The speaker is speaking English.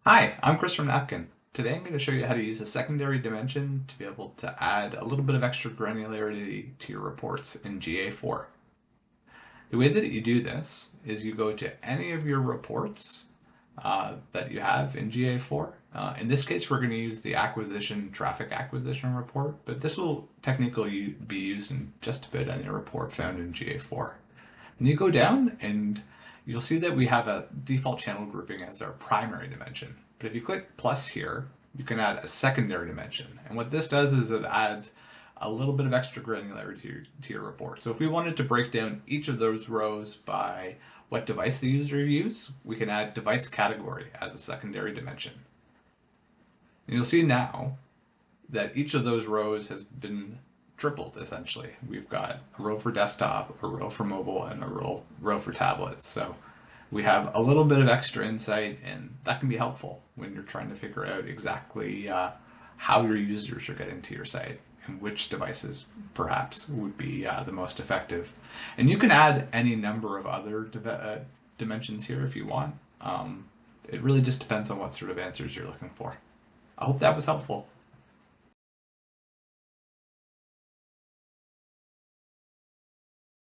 Hi, I'm Chris from Napkyn. Today I'm going to show you how to use a secondary dimension to be able to add a little bit of extra granularity to your reports in GA4. The way that you do this is you go to any of your reports that you have in GA4. In this case, we're going to use the traffic acquisition report, but this will technically be used in just about any report found in GA4. And you go down and you'll see that we have a default channel grouping as our primary dimension. But if you click plus here, you can add a secondary dimension. And what this does is it adds a little bit of extra granularity to your report. So if we wanted to break down each of those rows by what device the user used, we can add device category as a secondary dimension. And you'll see now that each of those rows has been tripled essentially. We've got a row for desktop, a row for mobile, and a row for tablets. So we have a little bit of extra insight, and that can be helpful when you're trying to figure out exactly how your users are getting to your site and which devices perhaps would be the most effective. And you can add any number of other dimensions here if you want. It really just depends on what sort of answers you're looking for. I hope that was helpful.